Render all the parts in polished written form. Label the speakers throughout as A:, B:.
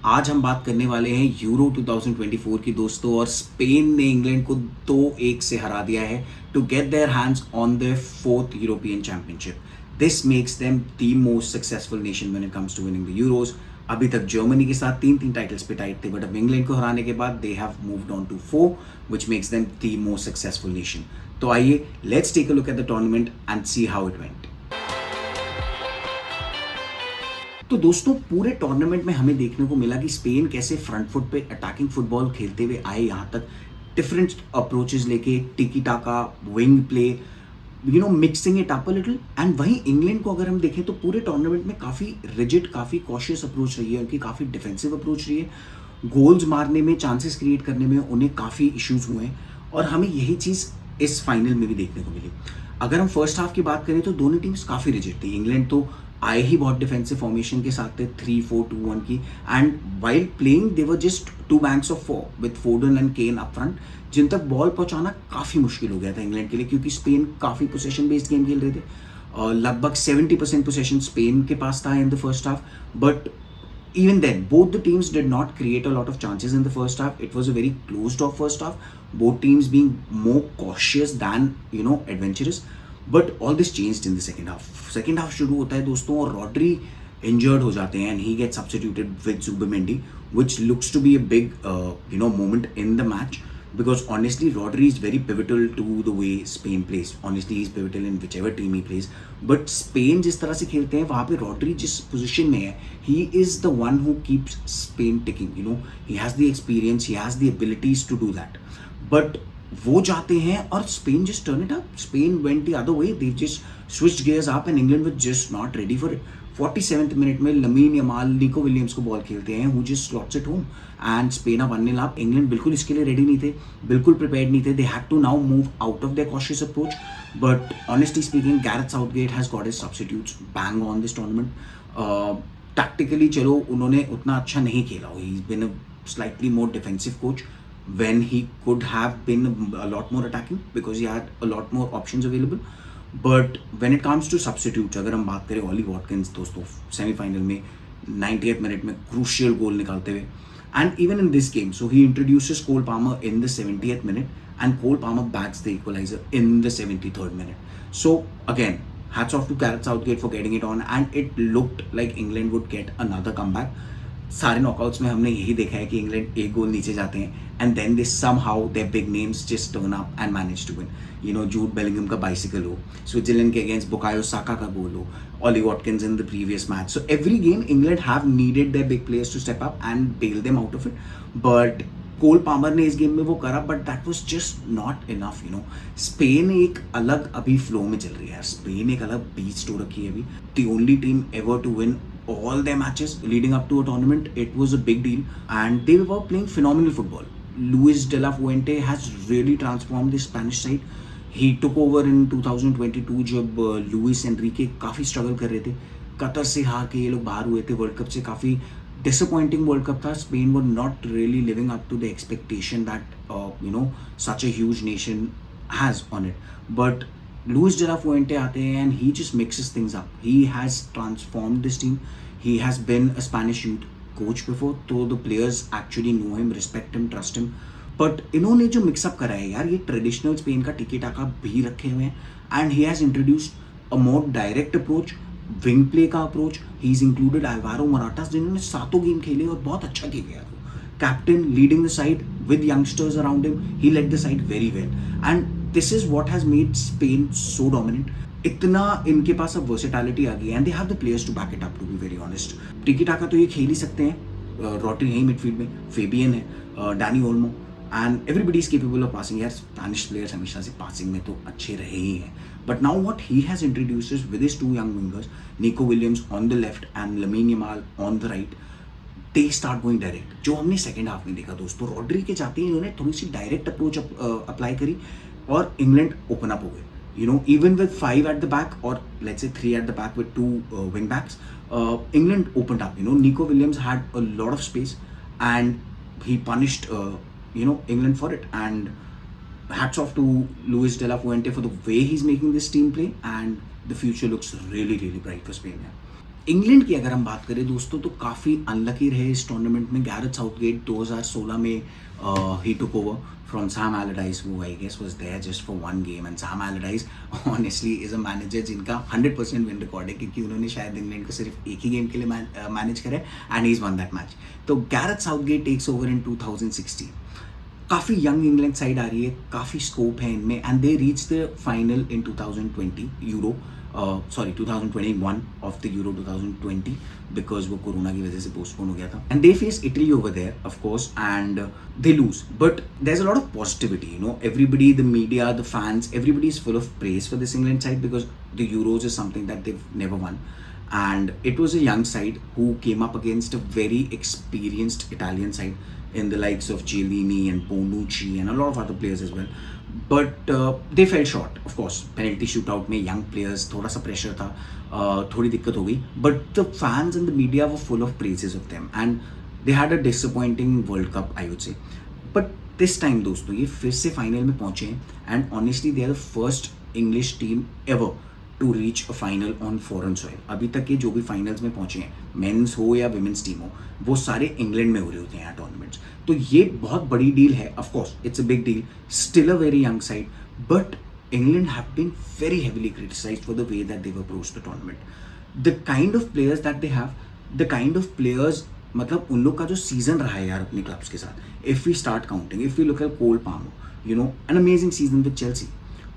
A: आज हम बात करने वाले हैं यूरो 2024 की दोस्तों, और स्पेन ने इंग्लैंड को 2-1 से हरा दिया है to get their hands on their fourth European championship. This makes them the most successful nation when it comes to winning the Euros. अभी तक जर्मनी के साथ तीन तीन टाइटल्स पे टाइट थे, बट अब इंग्लैंड को हराने के बाद they have moved on to 4, which makes them the most successful nation. तो आइए, let's take a look at the tournament and see how it went. तो दोस्तों, पूरे टूर्नामेंट में हमें देखने को मिला कि स्पेन कैसे फ्रंट फुट पे अटैकिंग फुटबॉल खेलते हुए आए यहाँ तक, डिफरेंट अप्रोचेस लेके, टिकी टाका, wing play, mixing it up a little. And वहीं इंग्लैंड को अगर हम देखें तो पूरे टूर्नामेंट में काफ़ी रिजिड, काफ़ी कॉशियस अप्रोच रही है उनकी, काफ़ी डिफेंसिव अप्रोच रही है. गोल्स मारने में, चांसेस क्रिएट करने में उन्हें काफ़ी इश्यूज हुए हैं, और हमें यही चीज़ इस फाइनल में भी देखने को मिली. अगर हम फर्स्ट हाफ की बात करें तो दोनों टीम्स काफ़ी रिजिड थी. इंग्लैंड तो आए ही बहुत डिफेंसिव फॉर्मेशन के साथ थे, 3-4-2-1 की, and while playing they were just two banks of 4 with Foden and Kane up front, जिन तक बॉल पहुंचाना काफ़ी मुश्किल हो गया था इंग्लैंड के लिए, क्योंकि स्पेन काफ़ी पोसेशन बेस्ड गेम खेल रहे थे. लगभग 70% पोसेशन स्पेन के पास था in the first half, but even then both the teams did not create a lot of chances in the first half. It was a very closed off first half, both teams being more cautious than adventurous. But all this changed in the second half शुरू होता है दोस्तों, और Rodri injured हो जाते हैं, and he gets substituted with Zubimendi, which looks to be a big moment in the match, because honestly Rodri is very pivotal to the way Spain plays. Honestly, he's pivotal in whichever team he plays. But Spain जिस तरह से खेलते हैं, वहाँ पे Rodri जिस position में है, he is the one who keeps Spain ticking. He has the experience, he has the abilities to do that. But वो जाते हैं और Spain just turn it up. Spain went the other way. They just switched gears up, and England was just not ready for it. 47th minute में lamin Yamal Nico Williams को ball खेलते हैं, who just slots it home, and Spain अब 1-0 up. England बिल्कुल इसके लिए ready नहीं थे, बिल्कुल प्रिपेयर्ड नहीं थे. They had to now move out of their cautious approach. But honestly speaking, Gareth Southgate has got his substitutes bang on this tournament. Tactically चलो उन्होंने उतना अच्छा नहीं खेला, he is been a slightly more defensive coach when he could have been a lot more attacking, because he had a lot more options available. But when it comes to substitutes, अगर हम बात करें ऑली Watkins दोस्तों, semifinal में 90th minute में crucial goal निकालते हुए, and even in this game, so he introduces Cole Palmer in the 70th minute, and Cole Palmer backs the equaliser in the 73rd minute. So again, hats off to Gareth Southgate for getting it on, and it looked like England would get another comeback. सारे knockouts में हमने यही देखा है कि England एक गोल नीचे जाते हैं, and then they somehow their big names just turn up and manage to win. Jude Bellingham का बाइसिकल हो, स्विट्जरलैंड के अगेंस्ट बुकायो साका का गोल हो, Ollie Watkins in the previous match. So every game England have needed their big players to step up and bail them out of it. But Cole Palmer ने इस game में वो करा, but that was just not enough. Spain एक अलग अभी flow में चल रही है. स्पेन एक अलग बीच हो रखी है अभी. The only team ever to win all their matches leading up to a tournament. It was a big deal, and they were playing phenomenal football. Luis de la Fuente has really transformed the Spanish side. He took over in 2022 जब Luis Enrique काफ़ी struggle कर रहे थे. Qatar से हार के ये लोग बाहर हुए थे वर्ल्ड कप से. काफ़ी डिसअपॉइंटिंग वर्ल्ड कप था. Spain were not really living up to the expectation that such a huge nation has on it. But Luis de la Fuente आते हैं, and he just mixes things up. He has transformed this team. He has been a Spanish youth coach before, so the players actually know him, respect him, trust him. But इन्होंने जो mix up करा है यार, ये traditional Spain का टिकी टाका भी रखे हुए हैं, and he has introduced a more direct approach, wing play का approach. He is included Alvaro Morata, जिन्होंने 7 गेम खेले और बहुत अच्छा खेले यार. Captain leading the side with youngsters around him, he led the side very well, and this is what has made Spain so dominant. इतना इनके पास अब वर्सेटैलिटी आ गई है, and they have the players to back it up, to be very honest. टिकी टाका तो ये खेल ही सकते हैं. रॉड्री है मिडफील्ड में, फेबियन है, Danny Olmo, and everybody is capable of passing. यार स्पैनिश प्लेयर्स हमेशा से पासिंग में तो अच्छे रहे ही हैं. But now what he has introduces with his 2 young wingers, Nico Williams on the left and lamin Yamal on the right, they start going direct. जो हमने सेकेंड हाफ में देखा दोस्तों, रॉड्री के जाते ही इन्होंने थोड़ी सी डायरेक्ट अप्रोच अप्लाई करी, और इंग्लैंड ओपन अप हो गए. Even with 5 at the back, or let's say 3 at the back with 2 wing backs, England opened up. Nico Williams had a lot of space, and he punished England for it. And hats off to Luis de la Fuente for the way he's making this team play, and the future looks really, really bright for Spain. England की अगर हम बात करें दोस्तों तो काफ़ी unlucky रहे इस टूर्नामेंट में। गैरेथ साउथगेट 2016 में ही took over from Sam Allardyce, who I guess was there just for one game, and Sam Allardyce honestly is a manager जिनका 100% विन रिकॉर्ड है, क्योंकि उन्होंने शायद इंग्लैंड को सिर्फ एक ही गेम के लिए मैनेज करा है and he's won that match। तो Gareth Southgate takes over in 2016। काफ़ी यंग इंग्लैंड साइड आ रही है, काफ़ी स्कोप है इनमें, and they reach the final in 2020 Euro, 2021 of the Euro 2020, because वो कोरोना की वजह से पोस्टपोन हो गया था। And they face Italy over there of course and they lose, but there is a lot of positivity, you know, everybody, the media, the fans, everybody is full of praise for this England side because the Euros is something that they've never one, and it was a young side who came up against a very experienced Italian side in the likes of Chiellini and Bonucci and a lot of other players as well, but they fell short, of course, penalty shootout में young players, थोड़ा सा pressure था, थोड़ी दिक्कत हो गई, but the fans and the media were full of praises of them and they had a disappointing World Cup, I would say, but this time दोस्तों ये फिर से फाइनल में पहुंचे हैं and honestly they are the first English team ever to reach a final on foreign soil. अभी तक के जो भी फाइनल्स में पहुंचे हैं, मेंस हो या विमेंस टीम हो, वो सारे इंग्लैंड में हो रहे होते हैं यहाँ टूर्नामेंट्स। तो ये बहुत बड़ी डील है, of course it's a big deal, still a very young side, but England have been very heavily criticised for the way that they have approached the tournament, the kind of players that they have, the kind of players, मतलब उन लोग का जो season रहा है यार अपने clubs के साथ, if we start counting, if we look at Cole Palmer, you know, an amazing season with Chelsea,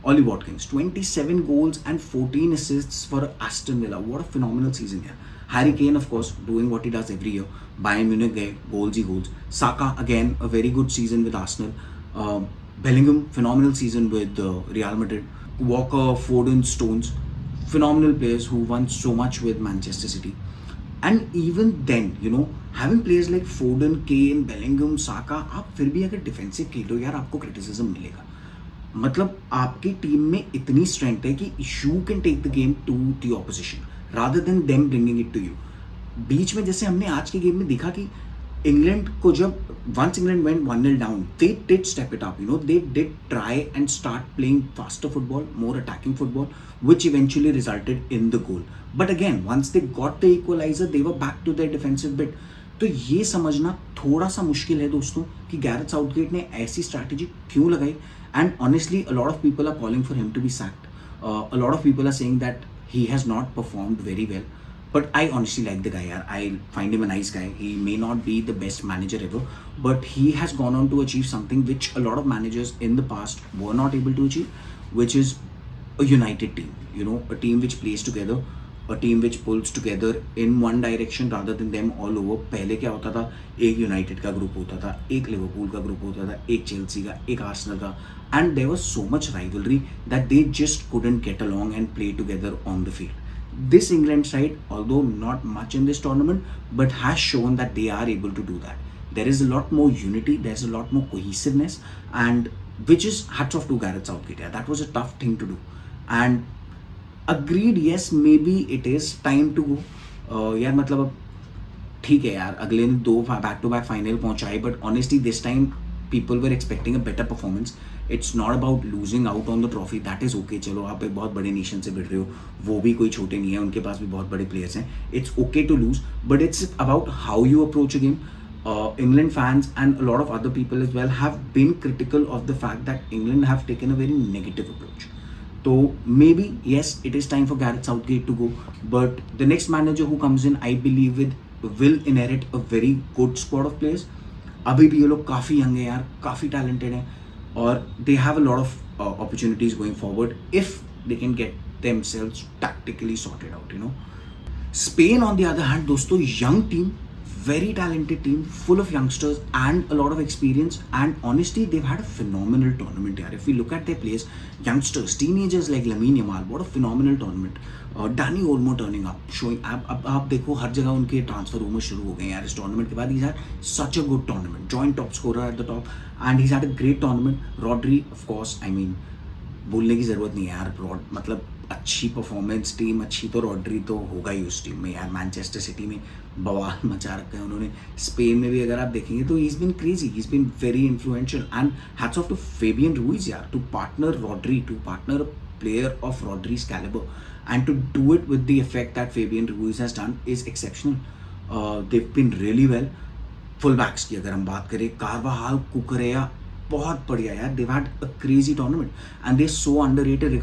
A: Ollie Watkins, 27 goals and 14 assists for Aston Villa. What a phenomenal season here. Harry Kane, of course, doing what he does every year. Bayern Munich gave goals he goals. Saka, again, a very good season with Arsenal. Bellingham, phenomenal season with Real Madrid. Walker, Foden, Stones, phenomenal players who won so much with Manchester City. And even then, you know, having players like Foden, Kane, Bellingham, Saka, आप फिर भी अगर defensive खेलो यार, आपको criticism मिलेगा। मतलब आपकी team में इतनी स्ट्रेंथ है कि you can take the game to the opposition rather than them bringing it to you. बीच में जैसे हमने आज के गेम में देखा कि इंग्लैंड को जब once England went 1-0 down, they did step it up, you know, they did try and start playing faster football, more attacking football, which eventually resulted in the goal. But again, once they got the equalizer, they were back to their defensive bit. तो ये समझना थोड़ा सा मुश्किल है दोस्तों कि Gareth Southgate ने ऐसी स्ट्रैटेजी क्यों लगाई, and honestly a lot of people are calling for him to be sacked. A lot of people are saying that he has not performed very well, but I honestly like the guy. I find him a nice guy. He may not be the best manager ever, but he has gone on to achieve something which a lot of managers in the past were not able to achieve, which is a united team, you know, a team which plays together, a team which pulls together in one direction rather than them all over. पहले क्या होता था, एक United का group होता था, एक Liverpool का ग्रुप होता था, एक चेल्सी का, एक आर्सेनल का, and there was so much rivalry that they just couldn't get along and play together on the field. This England side, although not much in this tournament, but has shown that they are able to do that. There is a lot more unity, there's a lot more cohesiveness, and which is hats off to Gareth Southgate. Yeah, that was a tough thing to do, and agreed, yes, maybe it is time to go. यार मतलब अब ठीक है यार, अगले दिन 2 back to back final पहुंचाए, but honestly this time people were expecting a better performance. It's not about losing out on the trophy, that is okay, चलो आप एक बहुत बड़े नेशन से भिड़ रहे हो, वो भी कोई छोटे नहीं है, उनके पास भी बहुत बड़े प्लेयर्स हैं, it's okay to lose, but it's about how you approach a game. England fans and a lot of other people as well have been critical of the fact that England have taken a very negative approach. So maybe yes, it is time for Gareth Southgate to go, but the next manager who comes in, I believe will inherit a very good squad of players. अभी भी ये लोग काफ़ी young है यार, काफ़ी talented हैं, और they have a lot of opportunities going forward if they can get themselves tactically sorted out, you know. Spain on the other hand, दोस्तों, young team, very talented team, full of youngsters and a lot of experience, and honestly they've had a phenomenal tournament here. If we look at their players, youngsters, teenagers like Lamine Yamal, what a phenomenal tournament. Dani Olmo turning up, showing आप देखो हर जगह उनके transfer rumour शुरू हो गए यार इस tournament के बाद. He's had such a good tournament, joint top scorer at the top, and he's had a great tournament. Rodri, of course, I mean बोलने की ज़रूरत नहीं है यार, मतलब अच्छी परफॉर्मेंस टीम, अच्छी तो रॉड्री तो होगा ही उस टीम में यार. मैनचेस्टर सिटी में बवाल मचा रखा है उन्होंने, स्पेन में भी अगर आप देखेंगे तो he is been crazy, he is been very influential, and hats off to Fabian Ruiz यार, to partner Rodri, to partner player of Rodri's caliber, and to do it with the effect that Fabian Ruiz has done is exceptional. They've been really well. Full backs की अगर हम बात करें, कार्वाहाल, कुकरेया, बहुत बढ़िया यार. They've had a crazy tournament and they're so underrated.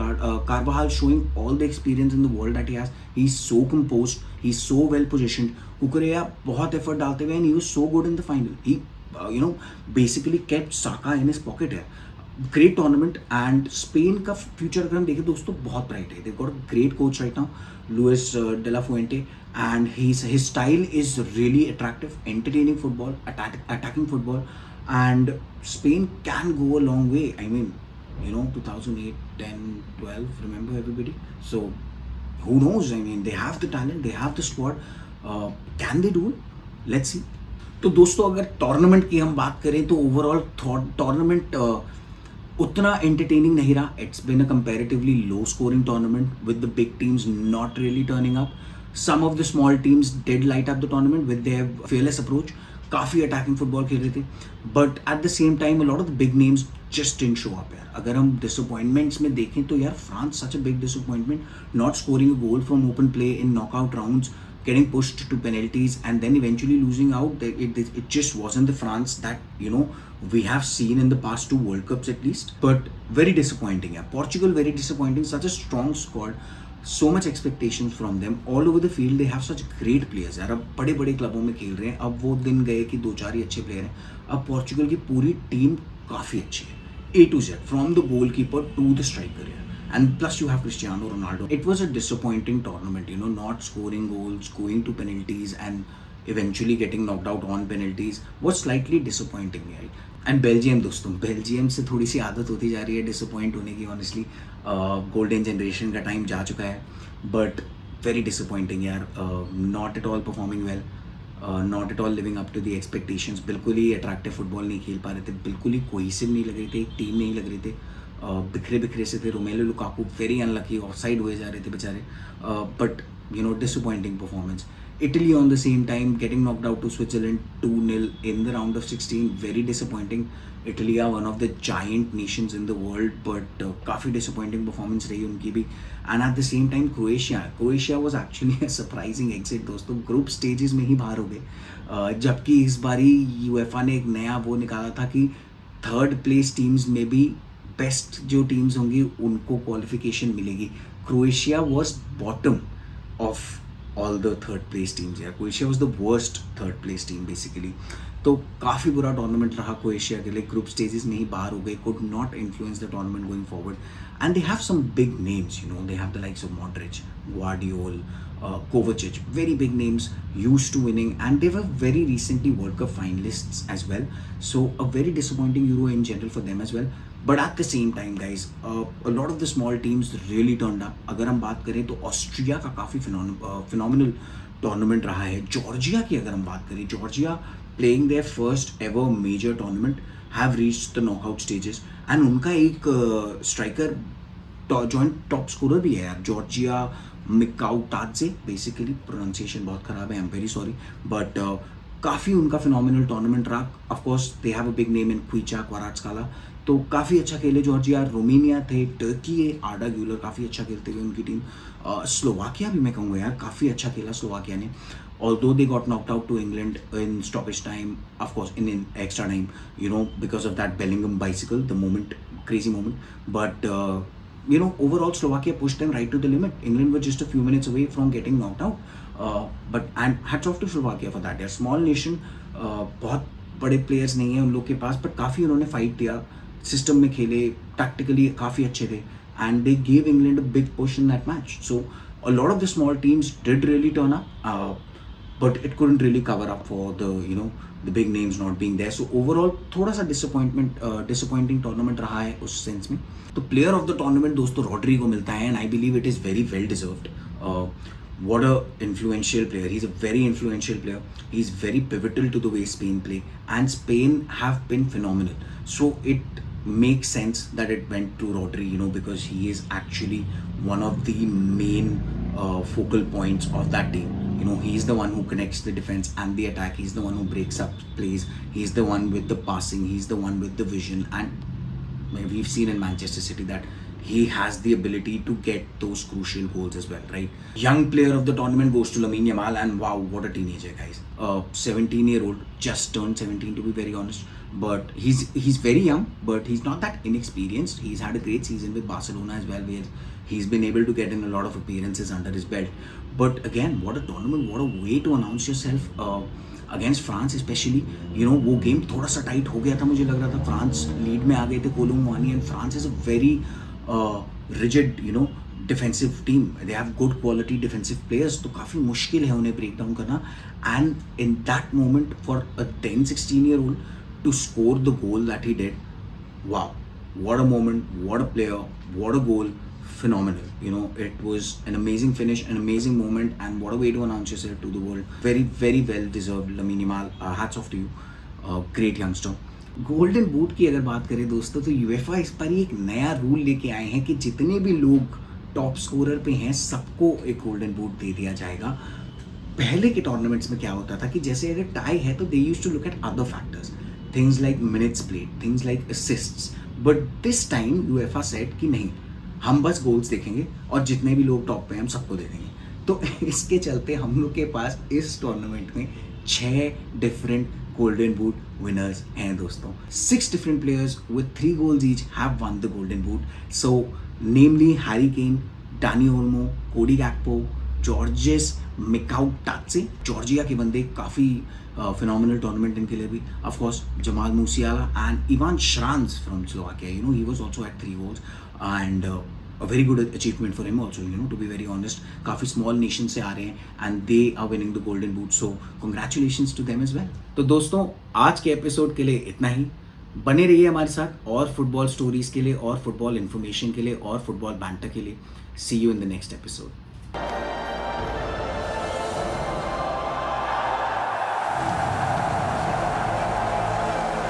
A: Carvajal showing all the experience in the world that he has. He's so composed, he's so well positioned. Kukureya बहुत effort डालते हुए and he was so good in the final. He basically kept Saka in his pocket here. Great tournament. And Spain का future अगर हम देखें दोस्तों बहुत bright है. They've got a great coach right now, Luis De La Fuente, and his style is really attractive, entertaining football, attacking football, and Spain can go a long way. I mean, 2008, 10, 12, remember everybody? So who knows? I mean, they have the talent, they have the squad. Can they do it? Let's see. तो दोस्तों अगर tournament की हम बात करें तो overall tournament उतना entertaining नहीं रहा. It's been a comparatively low scoring tournament with the big teams not really turning up. Some of the small teams did light up the tournament with their fearless approach. काफ़ी attacking football खेल रहे थे, but at the same time a lot of the big names just didn't show up यार. अगर हम disappointments में देखें तो यार France such a big disappointment, not scoring a goal from open play in knockout rounds, getting pushed to penalties and then eventually losing out. It just wasn't the France that we have seen in the past two World Cups at least. But very disappointing. Yeah, Portugal very disappointing. Such a strong squad, so much expectations from them all over the field. They have such great players यार. अब बड़े बड़े क्लबों में खेल रहे हैं. अब वो दिन गए कि 2-4 ही अच्छे प्लेयर हैं. अब पोर्चुगल की पूरी टीम काफ़ी अच्छी है, A to Z, from the goalkeeper to the striker. And plus you have Cristiano Ronaldo. It was a disappointing tournament, not scoring goals, going to penalties and eventually getting knocked out on penalties was slightly disappointing, right? And Belgium दोस्तों, Belgium से थोड़ी सी आदत होती जा रही है disappoint होने की. ऑनेस्टली गोल्डन जनरेशन का टाइम जा चुका है, बट वेरी डिसअपॉइंटिंग यार. Not at all performing well, not at all living up to the expectations. बिल्कुल ही अट्रैक्टिव फुटबॉल नहीं खेल पा रहे थे, बिल्कुल ही कोहेसिव नहीं लग रहे थे, एक टीम नहीं लग रहे थे, बिखरे बिखरे से थे. Romelu Lukaku very unlucky, offside हुए जा रहे थे बेचारे. But disappointing performance. Italy on the same time getting knocked out to Switzerland 2-0 in the round of 16, very disappointing. Italy are one of the giant nations in the world, but काफ़ी disappointing performance रही उनकी भी. And at the same time Croatia was actually a surprising exit दोस्तों. Group stages में ही बाहर हो गए, जबकि इस बारी यूएफा ने एक नया वो निकाला था कि थर्ड प्लेस टीम्स में भी बेस्ट जो टीम्स होंगी उनको क्वालिफिकेशन मिलेगी. Croatia was bottom of all the third place teams here. Croatia was the worst third place team basically. तो काफ़ी बुरा टूर्नामेंट रहा क्रोएशिया के लिए. ग्रुप स्टेजेस में ही बाहर हो गए, could not influence the tournament going forward. And they have some big names, they have the likes of Modric, Guardiol, Kovacic, very big names, used to winning, and they were very recently World Cup finalists as well. So a very disappointing Euro in general for them as well. But at the same time guys, a lot of the small teams really turned up. अगर हम बात करें तो Austria का काफ़ी phenomenal tournament रहा है. Georgia की अगर हम बात करें, Georgia playing their first ever major tournament have reached the knockout stages, and उनका एक स्ट्राइकर जॉइंट टॉप स्कोरर भी है यार, जॉर्जिया मिकाउटाजे. बेसिकली प्रोनाउंसिएशन बहुत ख़राब है, I am very sorry, but काफ़ी उनका फिनोमिनल टूर्नामेंट रहा. Of course they have a big name in Khvicha Kvaratskhelia, तो काफ़ी अच्छा खेले जॉर्जिया. रोमेनिया थे, टर्की है, आर्डा ग्यूलर काफ़ी अच्छा खेलते हुए उनकी टीम. स्लोवाकिया भी मैं कहूँगा यार काफ़ी अच्छा खेला स्लोवाकिया ने, although they got knocked out to England in stoppage time, of course in extra time, because of that Bellingham bicycle, the moment, crazy moment. But overall Slovakia pushed them right to the limit. England were just a few minutes away from getting knocked out. And hats off to Slovakia for that. They're a small nation, बहुत बड़े players नहीं हैं उन लोग के पास, but काफ़ी उन्होंने fight किया, सिस्टम में खेले, टैक्टिकली काफ़ी अच्छे थे, and they gave England a big push in that match. So a lot of the small teams did really turn up, but it couldn't really cover up for the the big names not being there. So overall थोड़ा सा disappointing tournament रहा है उस sense में. तो player of the tournament दोस्तों Rodri को मिलता है, and I believe it is very well deserved. What a influential player. He's a very influential player. He's very pivotal to the way Spain play, and Spain have been phenomenal. So it makes sense that it went to Rodri, because he is actually one of the main focal points of that team. He's the one who connects the defense and the attack. He's the one who breaks up plays. He's the one with the passing. He's the one with the vision. And we've seen in Manchester City that he has the ability to get those crucial goals as well, right? Young player of the tournament goes to Lamine Yamal, and wow, what a teenager, guys. 17-year-old, just turned 17 to be very honest, but he's very young, but he's not that inexperienced. He's had a great season with Barcelona as well, where he's been able to get in a lot of appearances under his belt. But again, what a tournament, what a way to announce yourself. Against France specially, you know, वो game थोड़ा सा tight हो गया था, मुझे लग रहा था फ्रांस लीड में आ गए थे, Kolo Muani, and France is a very rigid, you know, defensive team. They have good quality defensive players, तो काफ़ी मुश्किल है उन्हें ब्रेक डाउन करना. And in that moment for a 10-16-year-old to score the goal that he did, wow, what a moment, what a player, what a goal, phenomenal. You know, it was an amazing finish, an amazing moment, and what a way to announce yourself to the world. Very, very well deserved, Lamine Yamal. Hats off to you. Great youngster. Golden boot की अगर बात करें दोस्तों, तो UEFA इस पर एक नया रूल लेके आए हैं कि जितने भी लोग टॉप स्कोरर पे हैं सबको एक गोल्डन बूट दे दिया जाएगा. पहले के टूर्नामेंट्स में क्या होता था कि जैसे अगर टाई है तो they used to look at other factors, things like minutes played, things like assists. But this time UEFA said कि नहीं, हम बस गोल्स देखेंगे और जितने भी लोग टॉप पे हैं हम सबको दे देंगे. तो इसके चलते हम लोग के पास इस टूर्नामेंट में 6 डिफरेंट गोल्डन बूट विनर्स हैं दोस्तों. 6 different players with 3 goals each have one the golden boot. So namely Harry Kane, Dani Olmo, कोडी गैक्पो, जॉर्जेस मिकाउटाचे, जॉर्जिया के बंदे, काफ़ी phenomenal tournament इनके लिए भी. Of course, Jamal Musiala and Ivan Schranz from Slovakia. You know, he was also at 3 goals, and a very good achievement for him also. You know, to be very honest, काफ़ी small nation से आ रहे हैं and they are winning the golden boot. So congratulations to them as well. तो दोस्तों, आज के episode के लिए इतना ही. बने रहिए हमारे साथ और फुटबॉल स्टोरीज के लिए, और फुटबॉल इन्फॉर्मेशन के लिए, और फुटबॉल बैंटर के लिए. See you in the next episode.